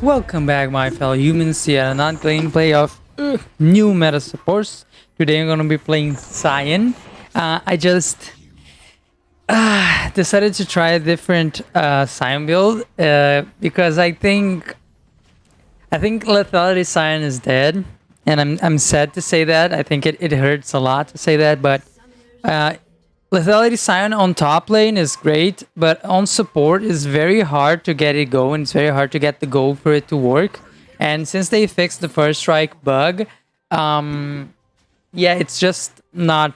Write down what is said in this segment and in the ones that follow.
Welcome back, my fellow humans, to yet another gameplay of new meta supports. Today I'm going to be playing Sion. I just decided to try a different Sion build because I think Lethality Sion is dead, and I'm sad to say that. I think it hurts a lot to say that, but Lethality Sion on top lane is great, but on support is very hard to get it going. It's very hard to get the goal for it to work. And since they fixed the first strike bug, yeah, it's just not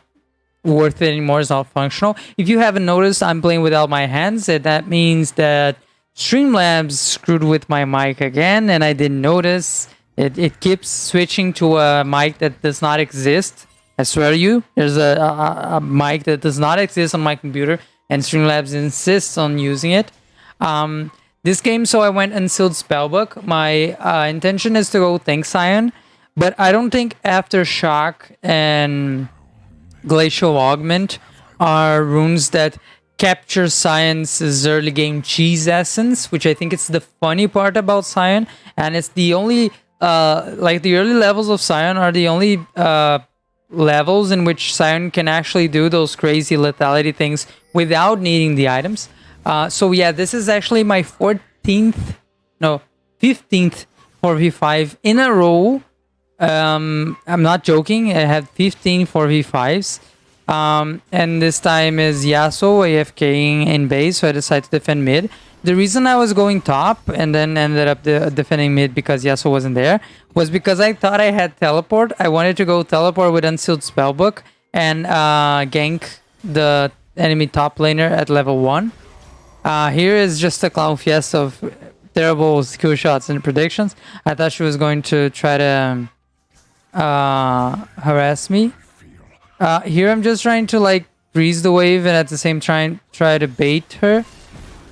worth it anymore. It's not functional. If you haven't noticed, I'm playing without my hands, and that means that Streamlabs screwed with my mic again, and I didn't notice. It keeps switching to a mic that does not exist. I swear to you, there's a mic that does not exist on my computer, and Streamlabs insists on using it. This game, so I went Unsealed Spellbook. My intention is to go Tank Sion, but I don't think Aftershock and Glacial Augment are runes that capture Sion's early game cheese essence, which I think is the funny part about Sion, and it's the only, like the early levels of Sion are the only levels in which Sion can actually do those crazy lethality things without needing the items. So yeah, this is actually my 15th 4v5 in a row. I'm not joking, I had 15 4v5s. And this time is Yasuo AFKing in base, so I decided to defend mid. The reason I was going top and then ended up defending mid because Yasuo wasn't there was because I thought I had teleport. I wanted to go teleport with Unsealed Spellbook and gank the enemy top laner at level 1. Here is just a clown fiesta of terrible skill shots and predictions. I thought she was going to try to harass me. Here I'm just trying to like freeze the wave and at the same time try to bait her.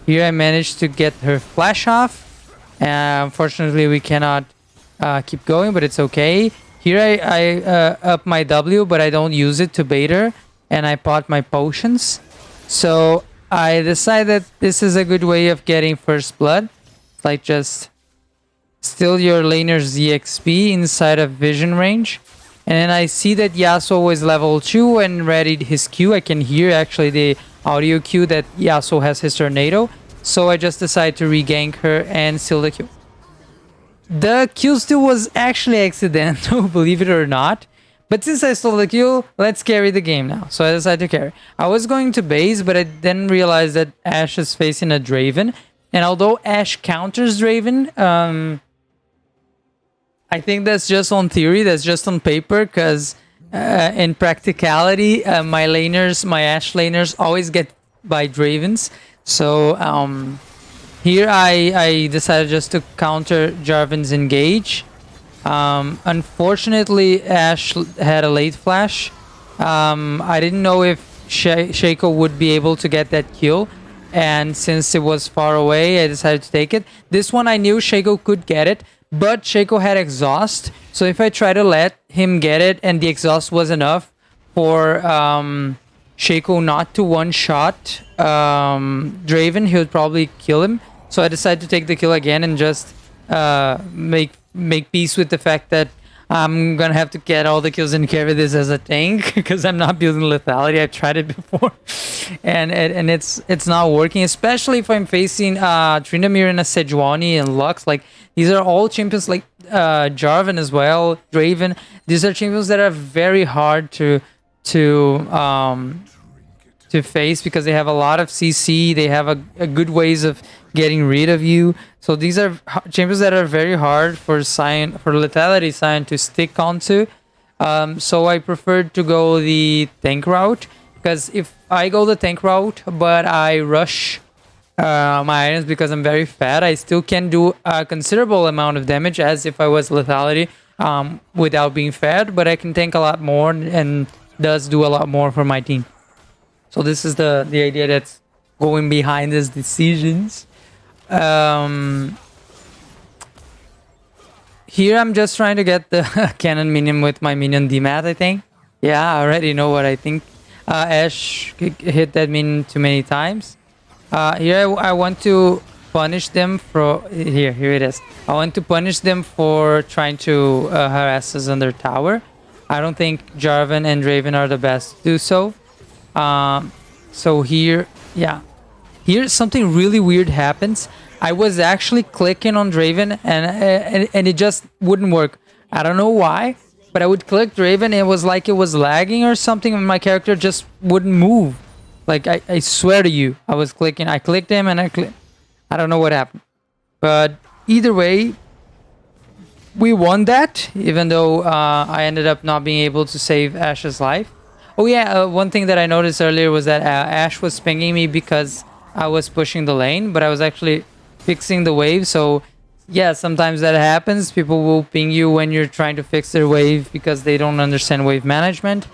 Here I managed to get her flash off. Unfortunately, we cannot keep going, but it's okay. Here I up my W, but I don't use it to bait her, and I pot my potions. So I decided this is a good way of getting first blood. Like just steal your laner's EXP inside of vision range. And then I see that Yasuo is level 2 and readied his Q. I can hear actually the audio cue that Yasuo has his tornado. So I just decided to regank her and steal the Q. The Q steal was actually accidental, believe it or not. But since I stole the Q, let's carry the game now. So I decided to carry. I was going to base, but I then realized that Ashe is facing a Draven. And although Ashe counters Draven, I think that's just on theory, that's just on paper, because in practicality, my Ashe laners always get by Dravens. So here I decided just to counter Jarvan's engage. Unfortunately, Ashe had a late flash. I didn't know if Shaco would be able to get that kill. And since it was far away, I decided to take it. This one I knew Shaco could get it. But Shaco had exhaust, so if I try to let him get it and the exhaust was enough for Shaco not to one-shot Draven, he would probably kill him. So I decided to take the kill again and just make peace with the fact that I'm gonna have to get all the kills and carry this as a tank because I'm not building lethality. I've tried it before, and it's not working. Especially if I'm facing Tryndamere and a Sejuani and Lux. Like these are all champions, like Jarvan as well, Draven. These are champions that are very hard to face because they have a lot of CC. They have a good ways of getting rid of you. So these are champions that are very hard for lethality Sion to stick onto. So I preferred to go the tank route because if I go the tank route but I rush my items because I'm very fat, I still can do a considerable amount of damage as if I was lethality without being fat, but I can tank a lot more and does do a lot more for my team. So this is the idea that's going behind these decisions. Here I'm just trying to get the cannon minion with my minion DMAT, I think. Yeah, I already know what I think. Ashe hit that minion too many times. Here I want to punish them for here it is. I want to punish them for trying to harass us on their tower. I don't think Jarvan and Draven are the best to do so. So here, yeah, here something really weird happens. I was actually clicking on Draven and it just wouldn't work. I don't know why, but I would click Draven and it was like it was lagging or something, and my character just wouldn't move. Like I swear to you, I clicked him and I don't know what happened. But either way, we won that, even though I ended up not being able to save Ash's life. Oh yeah, one thing that I noticed earlier was that Ash was pinging me because I was pushing the lane, but I was actually fixing the wave. So yeah, sometimes that happens. People will ping you when you're trying to fix their wave because they don't understand wave management.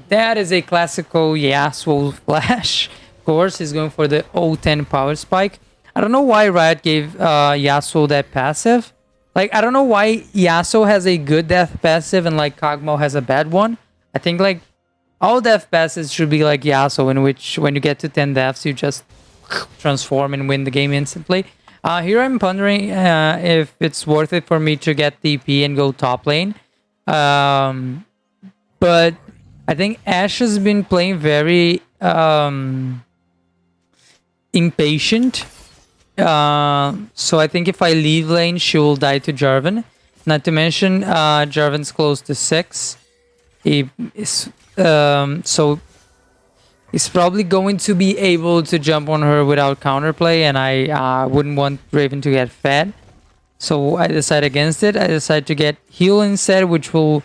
That is a classical Yasuo flash. Of course, he's going for the 010 Powerspike. I don't know why Riot gave Yasuo that passive. Like, I don't know why Yasuo has a good death passive and like Kog'Maw has a bad one. I think like all death passes should be like Yasuo, in which when you get to 10 deaths, you just transform and win the game instantly. Here I'm pondering if it's worth it for me to get TP and go top lane. But I think Ashe has been playing very impatient. So I think if I leave lane, she will die to Jarvan. Not to mention, Jarvan's close to 6. He is, so he's probably going to be able to jump on her without counterplay, and I wouldn't want Raven to get fed. So I decide against it. I decide to get heal instead, which will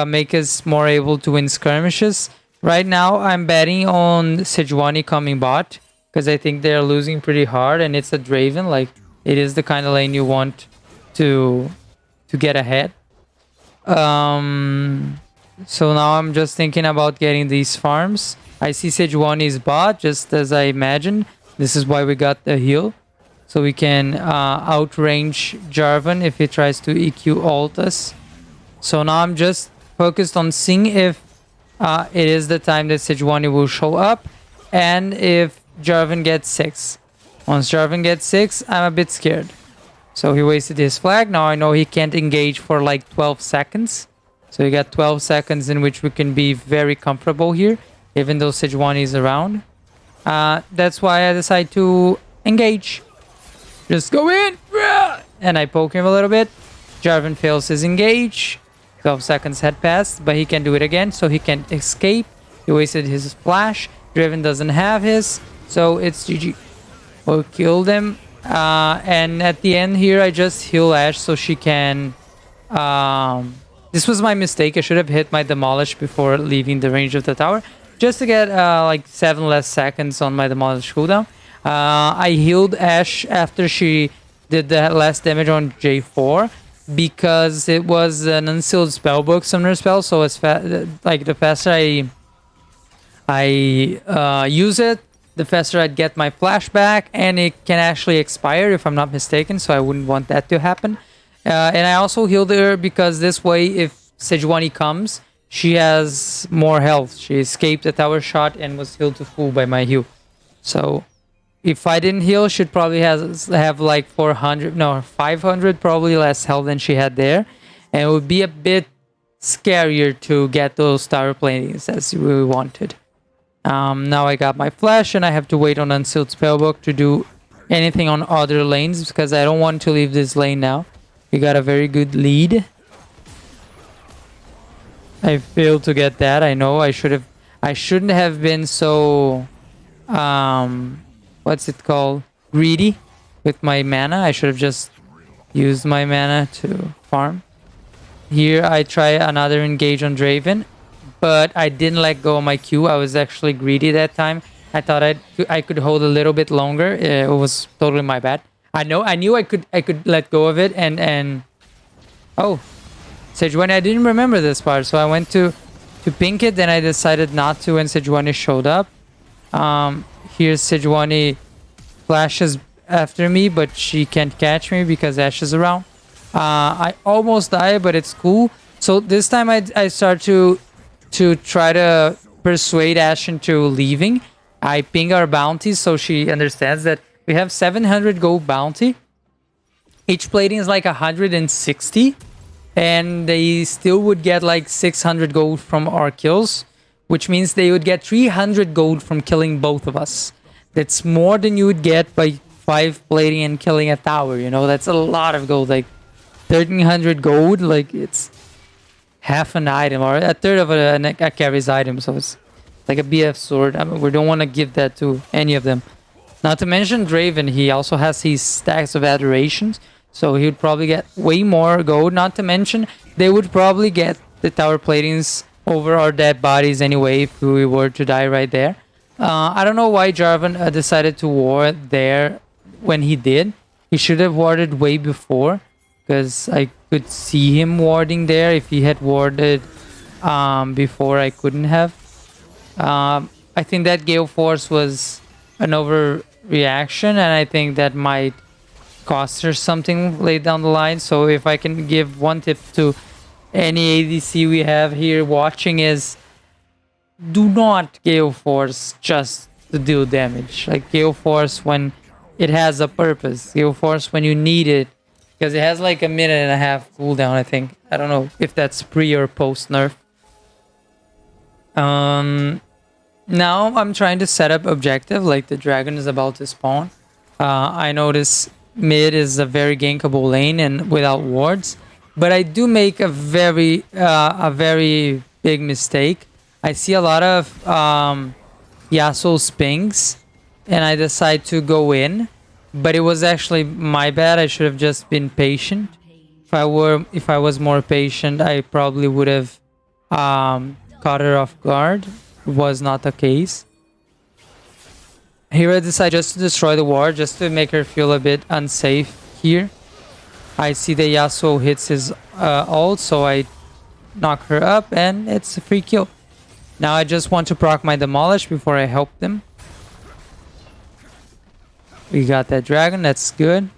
make us more able to win skirmishes. Right now, I'm betting on Sejuani coming bot, because I think they're losing pretty hard, and it's a Draven. Like, it is the kind of lane you want to get ahead. So now I'm just thinking about getting these farms. I see Sejuani's bot, just as I imagined. This is why we got the heal. So we can outrange Jarvan if he tries to EQ ult us. So now I'm just focused on seeing if it is the time that Sejuani will show up, and if Jarvan gets 6. Once Jarvan gets 6, I'm a bit scared. So he wasted his flag. Now I know he can't engage for like 12 seconds. So we got 12 seconds in which we can be very comfortable here, even though Sejuani is around. That's why I decide to engage. Just go in! And I poke him a little bit. Jarvan fails his engage. 12 seconds had passed, but he can do it again, so he can escape. He wasted his flash. Draven doesn't have his, so it's GG. We'll kill them. And at the end here, I just heal Ashe so she can... this was my mistake. I should have hit my Demolish before leaving the range of the tower, just to get like 7 less seconds on my Demolish cooldown. I healed Ashe after she did the less damage on J4, because it was an unsealed spellbook summoner spell, so it's like the faster I use it, the faster I'd get my flashback, and it can actually expire if I'm not mistaken, so I wouldn't want that to happen. And I also healed her because this way, if Sejuani comes, she has more health. She escaped a tower shot and was healed to full by my heal. So if I didn't heal, she'd probably have like 500 probably less health than she had there. And it would be a bit scarier to get those tower plays as we wanted. Now I got my flash, and I have to wait on Unsealed Spellbook to do anything on other lanes, because I don't want to leave this lane now. We got a very good lead. I failed to get that. I know I shouldn't have been so what's it called, greedy with my mana. I should have just used my mana to farm. Here I try another engage on Draven, but I didn't let go of my Q. I was actually greedy that time. I thought I could hold a little bit longer. It was totally my bad. I knew I could let go of it, and oh, Sejuani, I didn't remember this part, so I went to pink it, then I decided not to when Sejuani showed up. Here's Sejuani flashes after me, but she can't catch me because Ashe is around. I almost died, but it's cool. So this time I start to try to persuade Ashe into leaving. I ping our bounties so she understands that We have 700 gold bounty. Each plating is like 160. And they still would get like 600 gold from our kills, which means they would get 300 gold from killing both of us. That's more than you would get by 5 plating and killing a tower, you know? That's a lot of gold, like 1300 gold, like it's half an item or a third of a carry's item, so it's like a BF sword. I mean, we don't want to give that to any of them. Not to mention Draven, he also has his stacks of adorations, so he would probably get way more gold. Not to mention, they would probably get the tower platings over our dead bodies anyway if we were to die right there. I don't know why Jarvan decided to ward there when he did. He should have warded way before, because I could see him warding there. If he had warded before, I couldn't have. I think that Gale Force was an overreaction, and I think that might cost her something late down the line. So if I can give one tip to any ADC we have here watching is, do not Gale Force just to deal damage. Like, Gale Force when it has a purpose. Gale Force when you need it. Because it has like a minute and a half cooldown, I think. I don't know if that's pre or post nerf. Now I'm trying to set up objective, like the dragon is about to spawn. I notice mid is a very gankable lane and without wards. But I do make a very big mistake. I see a lot of Yasuo's pings, and I decide to go in. But it was actually my bad. I should have just been patient. If I was more patient, I probably would have caught her off guard. It was not the case. Here I decide just to destroy the ward, just to make her feel a bit unsafe here. I see that Yasuo hits his ult, so I knock her up, and it's a free kill. Now I just want to proc my demolish before I help them. We got that dragon, that's good.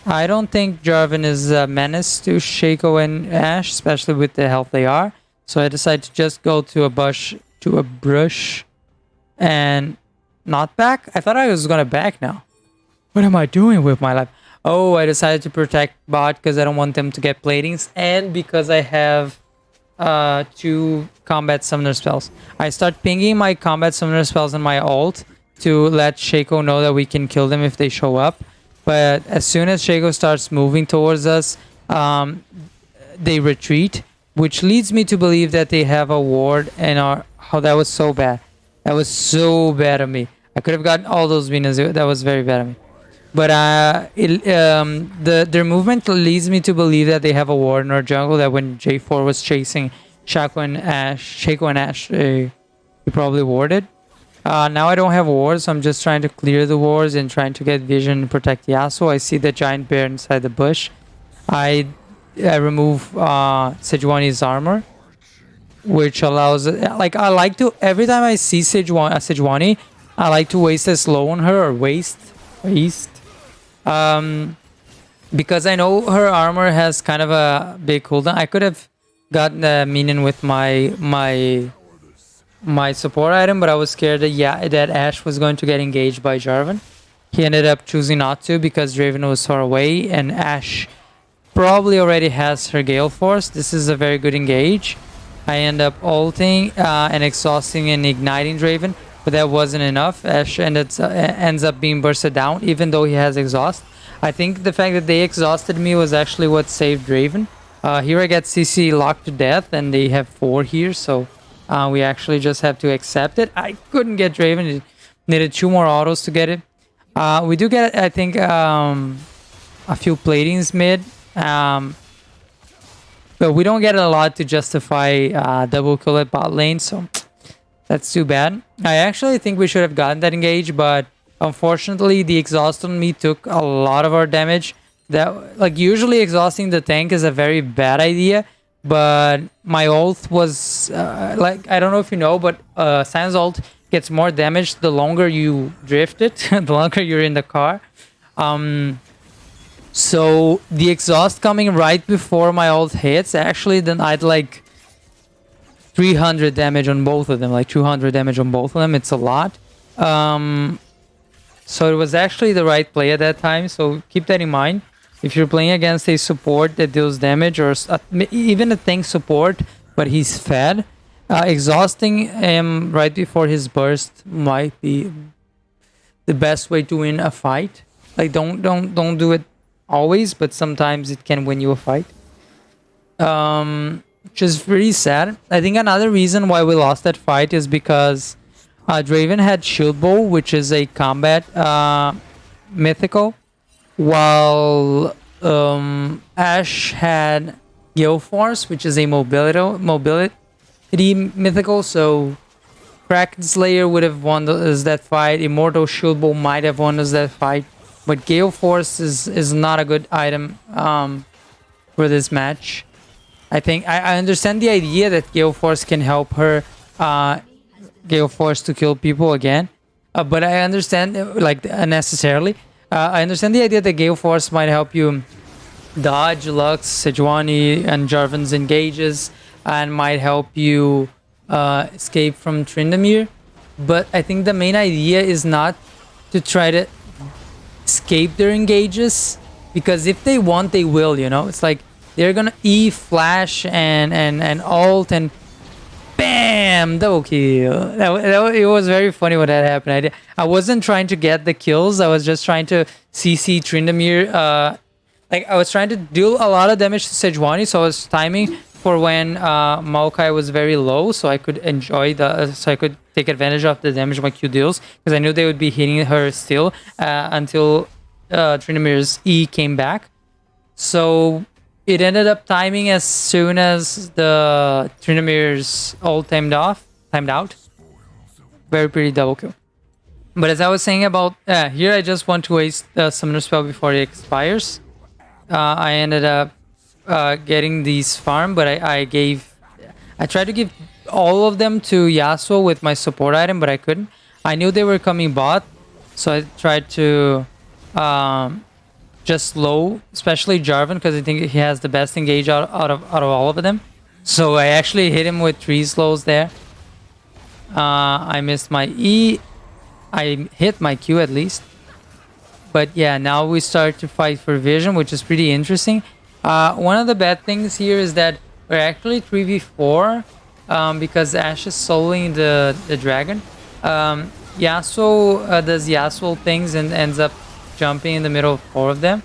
I don't think Jarvan is a menace to Shaco and Ashe, especially with the health they are. So I decide to just go to a brush and not back. I thought I was gonna back now. What am I doing with my life? Oh, I decided to protect bot because I don't want them to get platings, and because I have 2 combat summoner spells. I start pinging my combat summoner spells in my ult to let Shaco know that we can kill them if they show up. But as soon as Shaco starts moving towards us, they retreat, which leads me to believe that they have a ward and are... Oh, that was so bad. That was so bad of me. I could have gotten all those minions. That was very bad of me. But their movement leads me to believe that they have a ward in our jungle, that when J4 was chasing Shaco and Ashe, he probably warded. Now I don't have wards, so I'm just trying to clear the wards and trying to get vision and protect Yasuo. I see the giant bear inside the bush. I remove Sejuani's armor, which allows... Like, I like to... Every time I see Sejuani, I like to waste a slow on her, or waste. Because I know her armor has kind of a big cooldown. I could have gotten a minion with my support item, but I was scared that Ashe was going to get engaged by Jarvan. He ended up choosing not to because Draven was far away, and Ashe probably already has her Gale Force. This is a very good engage. I end up ulting and exhausting and igniting Draven, but that wasn't enough. Ashe ends up being bursted down, even though he has exhaust. I think the fact that they exhausted me was actually what saved Draven. Here I get CC locked to death, and they have 4 here, so we actually just have to accept it. I couldn't get Draven. It needed 2 more autos to get it. We do get, I think, a few platings mid. But we don't get a lot to justify double kill at bot lane, so that's too bad. I actually think we should have gotten that engage, but unfortunately the exhaust on me took a lot of our damage. That, like, usually exhausting the tank is a very bad idea, but my ult was like, I don't know if you know, but Sion's ult gets more damage the longer you drift it, the longer you're in the car. So the exhaust coming right before my ult hits actually denied like 300 damage on both of them, like 200 damage on both of them. It's a lot. So it was actually the right play at that time. So keep that in mind. If you're playing against a support that deals damage, or even a tank support, but he's fed, exhausting him right before his burst might be the best way to win a fight. Like don't do it always, but sometimes it can win you a fight. Which is pretty sad. I think another reason why we lost that fight is because Draven had Shield Bow, which is a combat mythical, while Ashe had Gale Force, which is a mobility mythical. So Kraken Slayer would have won that fight. Immortal Shield Bow might have won us that fight, but Gale Force is not a good item for this match. I think I understand the idea that Gale Force can help her Gale Force to kill people again, but I understand like unnecessarily. I understand the idea that Gale Force might help you dodge Lux, Sejuani, and Jarvan's engages, and might help you escape from Tryndamere. But I think the main idea is not to try to escape their engages, because if they want, they will. You know, it's like they're gonna E flash and ult and bam, double kill. It was very funny when that happened. I wasn't trying to get the kills. I was just trying to CC Tryndamere. Like I was trying to deal a lot of damage to Sejuani, so I was timing for when Maokai was very low, so I could so I could take advantage of the damage my Q deals, because I knew they would be hitting her still until Tryndamere's E came back. So it ended up timing as soon as the Tryndamere's ult timed out. Very pretty double kill. But as I was saying about here, I just want to waste the summoner spell before it expires. I ended up getting these farm, but I tried to give all of them to Yasuo with my support item, but I couldn't. I knew they were coming bot, so I tried to just slow, especially Jarvan, because I think he has the best engage out of all of them. So I actually hit him with 3 slows there. I missed my E. I hit my Q at least. But yeah, now we start to fight for vision, which is pretty interesting. One of the bad things here is that we're actually 3v4 because Ashe is soloing the dragon. Yasuo does Yasuo things and ends up jumping in the middle of 4 of them.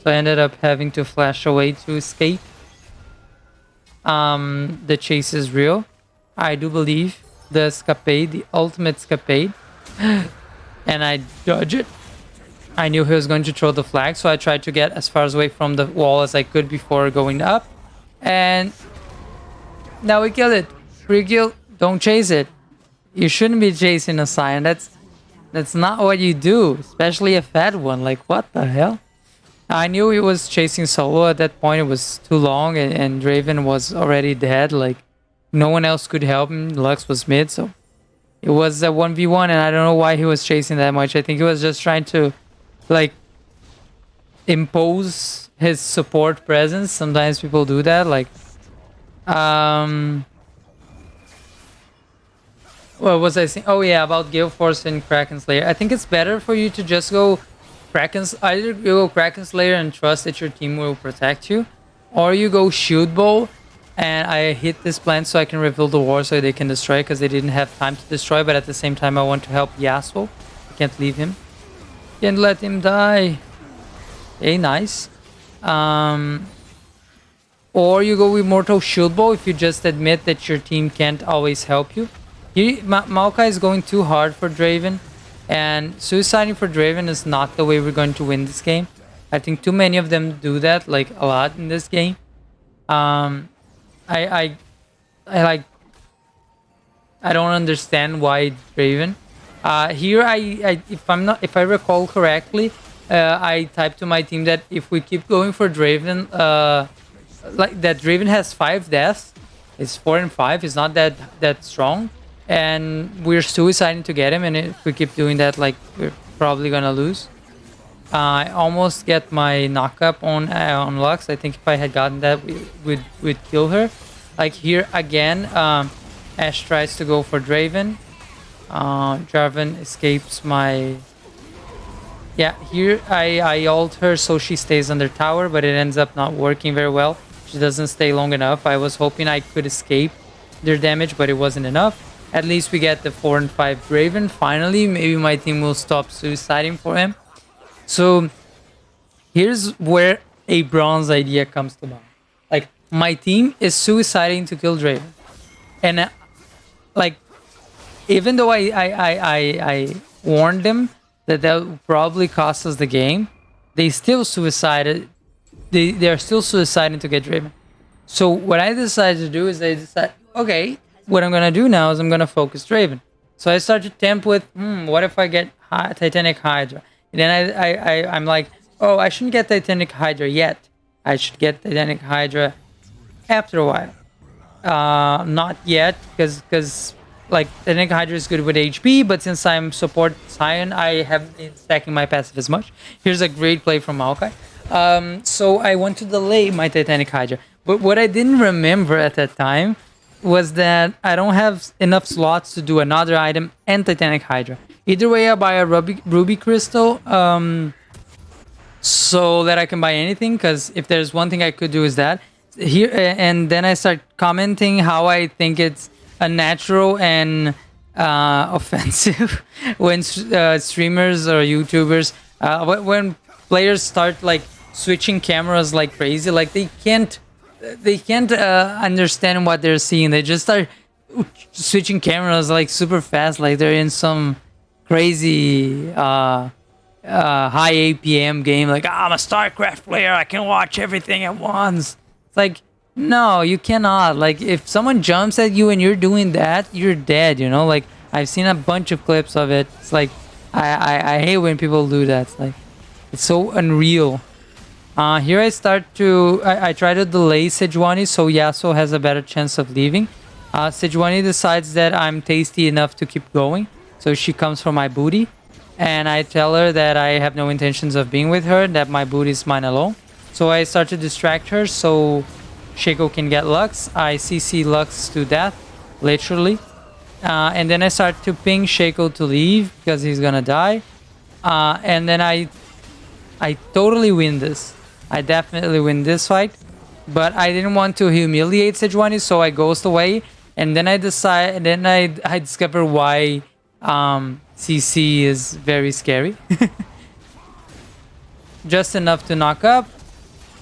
So I ended up having to flash away to escape. The chase is real. I do believe the escapade, the ultimate escapade. And I dodge it. I knew he was going to throw the flag, so I tried to get as far away from the wall as I could before going up. And now we kill it. Free kill. Don't chase it. You shouldn't be chasing a Sion. That's not what you do, especially a fat one. Like, what the hell? I knew he was chasing solo at that point. It was too long, and Draven was already dead. Like, no one else could help him. Lux was mid, so it was a 1v1, and I don't know why he was chasing that much. I think he was just trying to, like, impose his support presence. Sometimes people do that. Like, what was I saying? Oh yeah, about Gale Force and Kraken Slayer. I think it's better for you to just go either you go Kraken Slayer and trust that your team will protect you, or you go Shield Bow and I hit this plant so I can reveal the war so they can destroy, because they didn't have time to destroy, but at the same time I want to help Yasuo. I can't leave him. Can't let him die. Okay, nice. Or you go with Immortal Shield Bow if you just admit that your team can't always help you. Here, Maokai is going too hard for Draven, and suiciding for Draven is not the way we're going to win this game. I think too many of them do that, like, a lot in this game. I don't understand why Draven. Here, if I recall correctly, I typed to my team that if we keep going for Draven, like that Draven has 5 deaths. It's 4 and 5. It's not that strong, and we're suiciding to get him. And if we keep doing that, like, we're probably gonna lose. I almost get my knockup on Lux. I think if I had gotten that, we'd kill her. Like here again, Ashe tries to go for Draven. Jarvan escapes my Yeah, here I ult her so she stays under tower, but it ends up not working very well. She doesn't stay long enough. I was hoping I could escape their damage, but it wasn't enough. At least we get the 4 and 5 Draven. Finally, maybe my team will stop suiciding for him. So here's where a bronze idea comes to mind. Like, my team is suiciding to kill Draven. And like, even though I warned them that would probably cost us the game, they still suicided. They're still suiciding to get Draven. So what I decided to do is I decided, okay, what I'm gonna do now is I'm gonna focus Draven. So I start to tempt with, what if I get Titanic Hydra? And then I'm like, oh, I shouldn't get Titanic Hydra yet. I should get Titanic Hydra after a while. Not yet, because like Titanic Hydra is good with HP, but since I'm support Sion, I haven't been stacking my passive as much. Here's a great play from Maokai. So I want to delay my Titanic Hydra. But what I didn't remember at that time was that I don't have enough slots to do another item and Titanic Hydra. Either way, I buy a Ruby Crystal so that I can buy anything, because if there's one thing I could do is that. Here, and then I start commenting how I think it's unnatural and offensive when streamers or YouTubers, when players start like switching cameras like crazy, like they can't understand what they're seeing. They just start switching cameras like super fast, like they're in some crazy high APM game. Like, I'm a StarCraft player, I can watch everything at once. It's like, no, you cannot. Like, if someone jumps at you and you're doing that, you're dead, you know? Like, I've seen a bunch of clips of it. It's like, I hate when people do that. It's like, it's so unreal. Here I try to delay Sejuani so Yasuo has a better chance of leaving. Sejuani decides that I'm tasty enough to keep going, so she comes for my booty. And I tell her that I have no intentions of being with her, that my booty is mine alone. So I start to distract her so Shaco can get Lux. I CC Lux to death, literally. And then I start to ping Shaco to leave because he's gonna die. And then I totally win this. I definitely win this fight. But I didn't want to humiliate Sejuani, so I ghost away. And then I discover why CC is very scary. Just enough to knock up.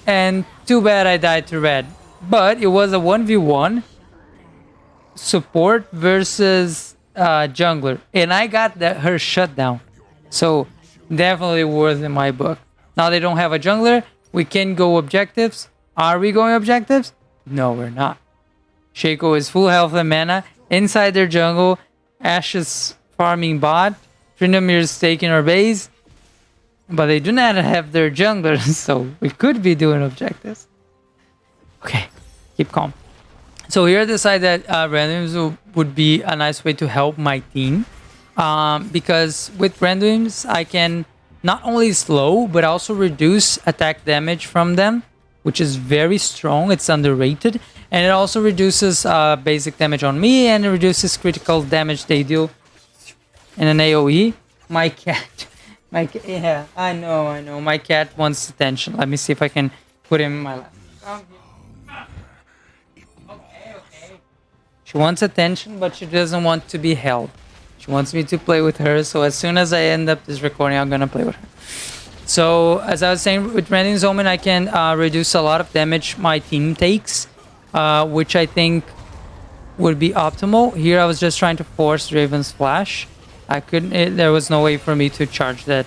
And too bad I died to red. But it was a 1v1 support versus jungler. And I got her shut down. So definitely worth in my book. Now they don't have a jungler. We can go objectives. Are we going objectives? No, we're not. Shaco is full health and mana. Inside their jungle. Ashe is farming bot. Tryndamere is taking our base. But they do not have their junglers, so we could be doing objectives. Okay, keep calm. So here I decide that randoms would be a nice way to help my team. Because with randoms, I can not only slow, but also reduce attack damage from them, which is very strong. It's underrated. And it also reduces basic damage on me, and it reduces critical damage they deal in an AoE. My cat... yeah, I know. My cat wants attention. Let me see if I can put him in my lap. Okay. She wants attention, but she doesn't want to be held. She wants me to play with her, so as soon as I end up this recording, I'm gonna play with her. So, as I was saying, with Randing's Omen, I can reduce a lot of damage my team takes, which I think would be optimal. Here, I was just trying to force Raven's Flash. I couldn't. There was no way for me to charge that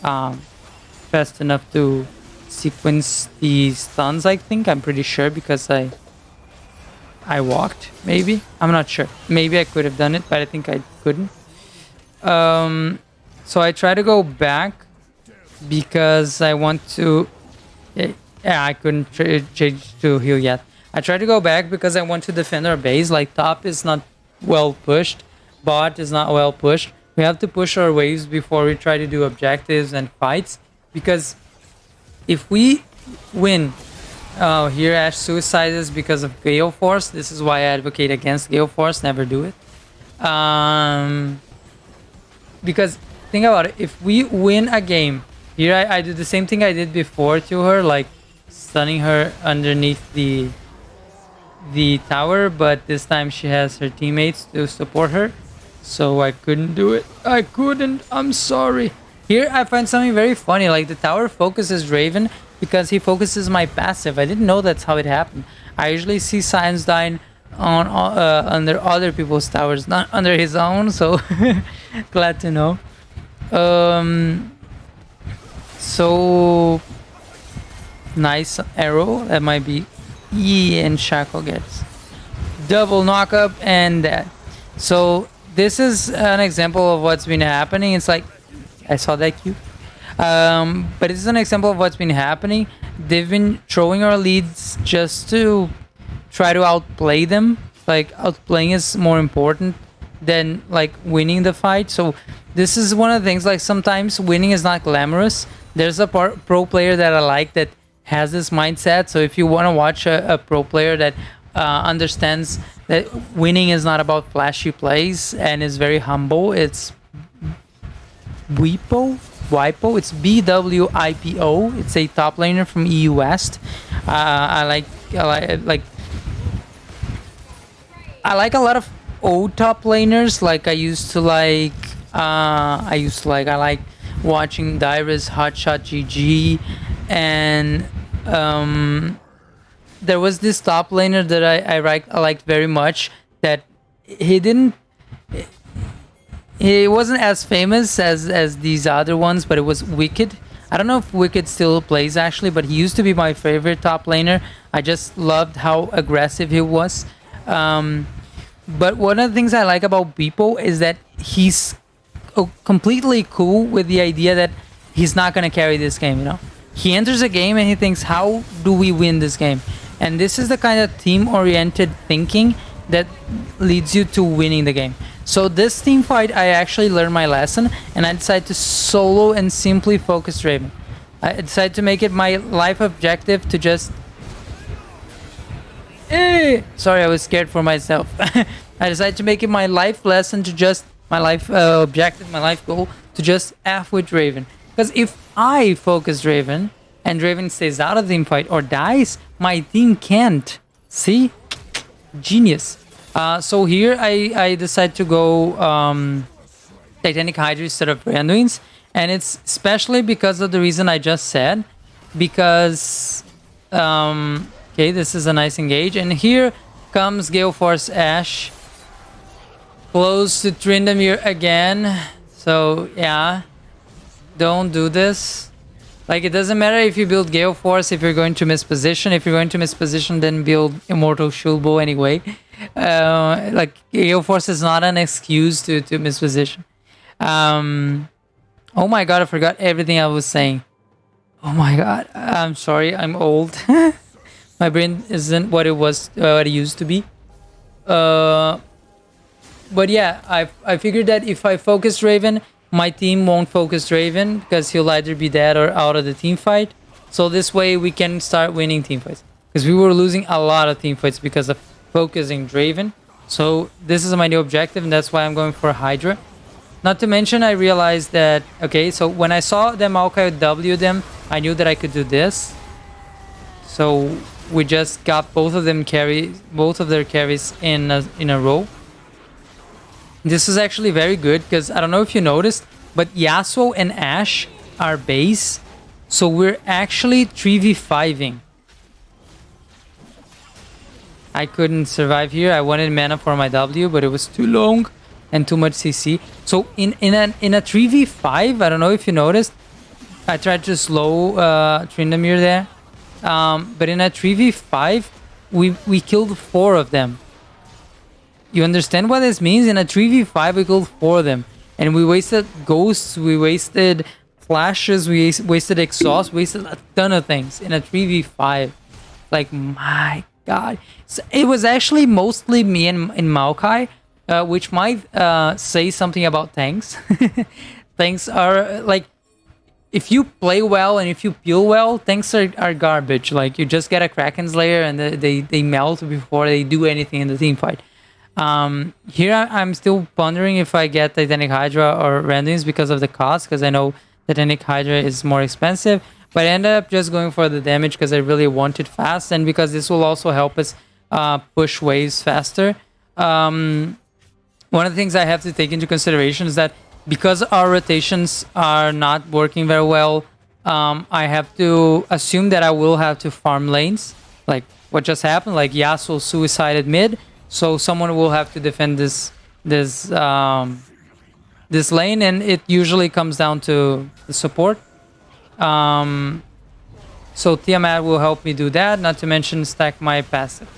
fast enough to sequence the stuns. I think I'm pretty sure because I walked. Maybe I'm not sure. Maybe I could have done it, but I think I couldn't. So I try to go back because I want to. Yeah, I couldn't change to heal yet. I try to go back because I want to defend our base. Like, top is not well pushed. Bot is not well pushed. We have to push our waves before we try to do objectives and fights, because if we win, here Ashe suicides because of Gale Force. This is why I advocate against Gale Force. Never do it. Because think about it. If we win a game, here I do the same thing I did before to her, like stunning her underneath the tower, but this time she has her teammates to support her, so I couldn't do it. I couldn't. I'm sorry. Here I find something very funny. Like the tower focuses Raven because he focuses my passive. I didn't know that's how it happened. I usually see Sion's dying on under other people's towers, not under his own. So glad to know. So nice arrow. That might be and Shackle gets double knockup and that. So this is an example of what's been happening. It's like I saw that cue. But this is an example of what's been happening. They've been throwing our leads just to try to outplay them. Like outplaying is more important than like winning the fight. So this is one of the things, like sometimes winning is not glamorous. There's a pro player that I like that has this mindset. So if you want to watch a pro player that understands that winning is not about flashy plays and is very humble, it's Wipo. It's BWIPO. It's a top laner from EU West. I like a lot of old top laners. Like I like watching Dyrus, Hotshot GG, and there was this top laner that I liked very much. That he wasn't as famous as these other ones, but it was Wicked. I don't know if Wicked still plays actually, but he used to be my favorite top laner. I just loved how aggressive he was. But one of the things I like about Beepo is that he's completely cool with the idea that he's not going to carry this game, you know? He enters a game and he thinks, how do we win this game? And this is the kind of team-oriented thinking that leads you to winning the game. So this team fight, I actually learned my lesson, and I decided to solo and simply focus Raven. I decided to make it my life objective to just... Sorry, I was scared for myself. I decided to make it my life lesson to just... my life objective, my life goal, to just F with Raven. Because if I focus Raven, and Raven stays out of the team fight or dies, my team can't. See? Genius. So here I decide to go Titanic Hydra instead of Randuin's, and it's especially because of the reason I just said, because okay, this is a nice engage, and here comes Gale Force Ashe close to Tryndamere again. So yeah, don't do this. Like, it doesn't matter if you build Gale Force if you're going to miss position. If you're going to miss position, then build Immortal Shield Bow anyway. Like, Gale Force is not an excuse to miss position. Oh my god, I forgot everything I was saying. Oh my god, I'm sorry, I'm old. My brain isn't what it used to be. But yeah, I figured that if I focus Raven, my team won't focus Raven because he'll either be dead or out of the team fight. So this way we can start winning team fights, because we were losing a lot of team fights because of focusing Raven. So this is my new objective, and that's why I'm going for Hydra. Not to mention, I realized that, okay, so when I saw them Maokai W them, I knew that I could do this. So we just got both of their carries in a row. This is actually very good, because I don't know if you noticed, but Yasuo and Ashe are base, so we're actually 3v5ing. I couldn't survive here. I wanted mana for my W, but it was too long and too much CC. So in a 3v5, I don't know if you noticed, I tried to slow Tryndamere there, but in a 3v5, we killed 4 of them. You understand what this means? In a 3v5, we killed 4 of them. And we wasted ghosts, we wasted flashes, we wasted exhaust, we wasted a ton of things in a 3v5. Like, my god. So it was actually mostly me and Maokai, which might say something about tanks. Tanks are, like, if you play well and if you peel well, tanks are garbage. Like, you just get a Kraken Slayer and they melt before they do anything in the team fight. Here I'm still pondering if I get Titanic Hydra or Randoms because of the cost, because I know Titanic Hydra is more expensive. But I ended up just going for the damage because I really want it fast, and because this will also help us push waves faster. One of the things I have to take into consideration is that because our rotations are not working very well, I have to assume that I will have to farm lanes, like what just happened. Like Yasuo suicided mid, so someone will have to defend this this lane, and it usually comes down to the support. So Tiamat will help me do that, not to mention stack my passive.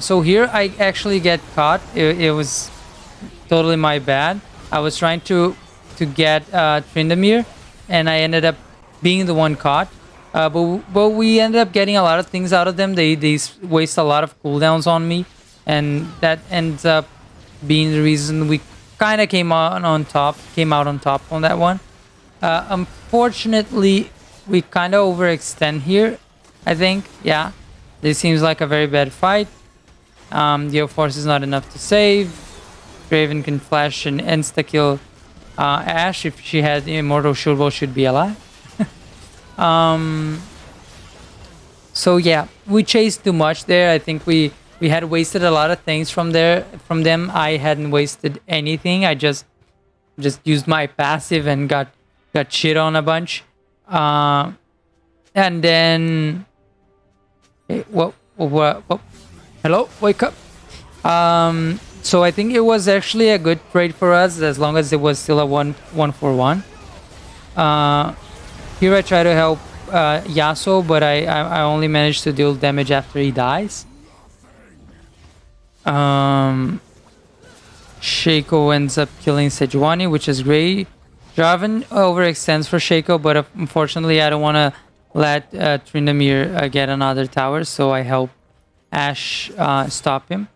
So here I actually get caught. It was totally my bad. I was trying to get Tryndamere, and I ended up being the one caught. But we ended up getting a lot of things out of them. They waste a lot of cooldowns on me, and that ends up being the reason we kind of came out on top on that one. Unfortunately, we kind of overextend here, I think. Yeah, this seems like a very bad fight. The Force is not enough to save. Draven can flash and insta-kill Ashe. If she had Immortal Shield Wall, should be alive. So yeah, we chased too much there. I think we had wasted a lot of things from them. I hadn't wasted anything. I just used my passive and got shit on a bunch. And then what? Hello, wake up. So I think it was actually a good trade for us, as long as it was still a 1-for-1. Here I try to help Yasuo, but I only managed to deal damage after he dies. Shaco ends up killing Sejuani, which is great. Jarvan overextends for Shaco, but unfortunately I don't want to let Tryndamere get another tower, so I help Ashe stop him.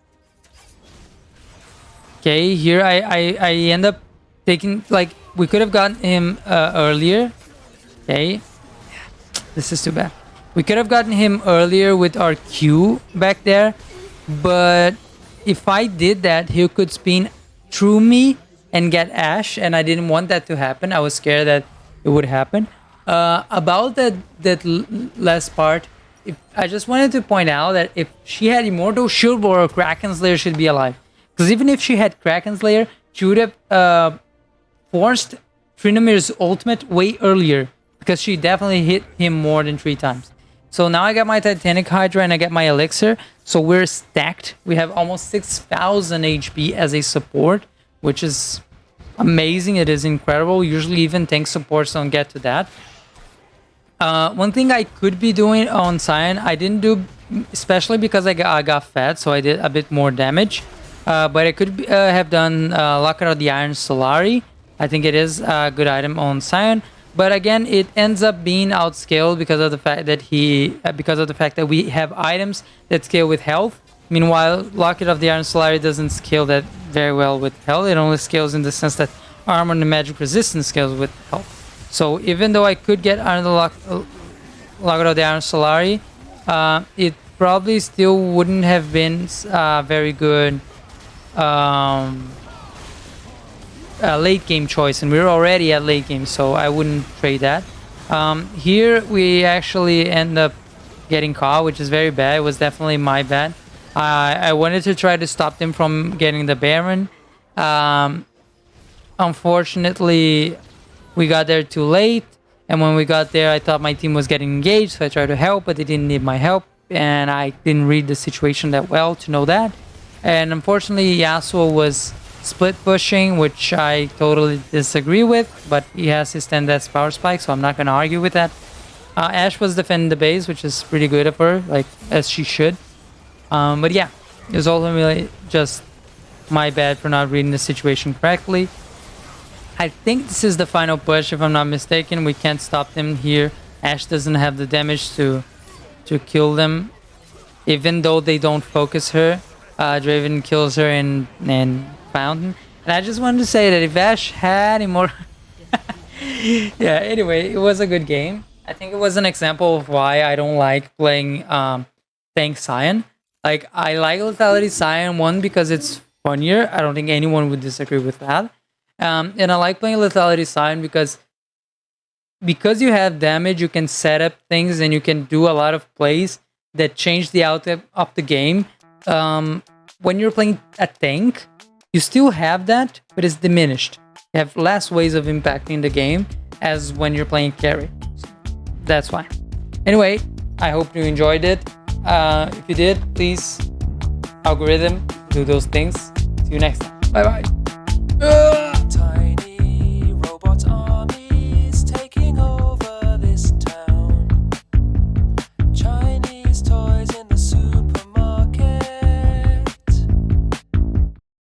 Okay, here I end up taking, like, we could have gotten him earlier. Okay, this is too bad. We could have gotten him earlier with our Q back there, but if I did that, he could spin through me and get Ashe, and I didn't want that to happen. I was scared that it would happen. About that last part, I just wanted to point out that if she had Immortal Shield or Kraken Slayer, she'd be alive. Because even if she had Kraken Slayer, she would have forced Tryndamere's ultimate way earlier, because she definitely hit him more than 3 times. So now I got my Titanic Hydra and I get my Elixir. So we're stacked. We have almost 6,000 HP as a support, which is amazing. It is incredible. Usually even tank supports don't get to that. One thing I could be doing on Sion, I didn't do, especially because I got fed, so I did a bit more damage. But I could have done Locket of the Iron Solari. I think it is a good item on Sion. But again, it ends up being outscaled because of the fact that we have items that scale with health. Meanwhile, Locket of the Iron Solari doesn't scale that very well with health. It only scales in the sense that armor and magic resistance scales with health. So even though I could get under the Locket of the Iron Solari, it probably still wouldn't have been very good late game choice, and we're already at late game, so I wouldn't trade that. Here we actually end up getting caught, which is very bad. It was definitely my bad. I wanted to try to stop them from getting the Baron. Unfortunately, we got there too late, and when we got there, I thought my team was getting engaged, so I tried to help, but they didn't need my help, and I didn't read the situation that well to know that. And unfortunately, Yasuo was split pushing, which I totally disagree with, but he has his 10 deaths Powerspike, so I'm not going to argue with that. Ashe was defending the base, which is pretty good of her, like, as she should. But yeah, it was ultimately just my bad for not reading the situation correctly. I think this is the final push, if I'm not mistaken. We can't stop them here. Ashe doesn't have the damage to kill them, even though they don't focus her. Draven kills her in Fountain. And I just wanted to say that if Ashe had more... Yeah, anyway, it was a good game. I think it was an example of why I don't like playing tank Sion. Like, I like Lethality Sion, one, because it's funnier. I don't think anyone would disagree with that. And I like playing Lethality Sion because you have damage, you can set up things and you can do a lot of plays that change the outcome of the game. When you're playing a tank, you still have that, but it's diminished. You have less ways of impacting the game as when you're playing carry. So that's why. Anyway, I hope you enjoyed it. If you did, please, algorithm, do those things. See you next time. Bye bye.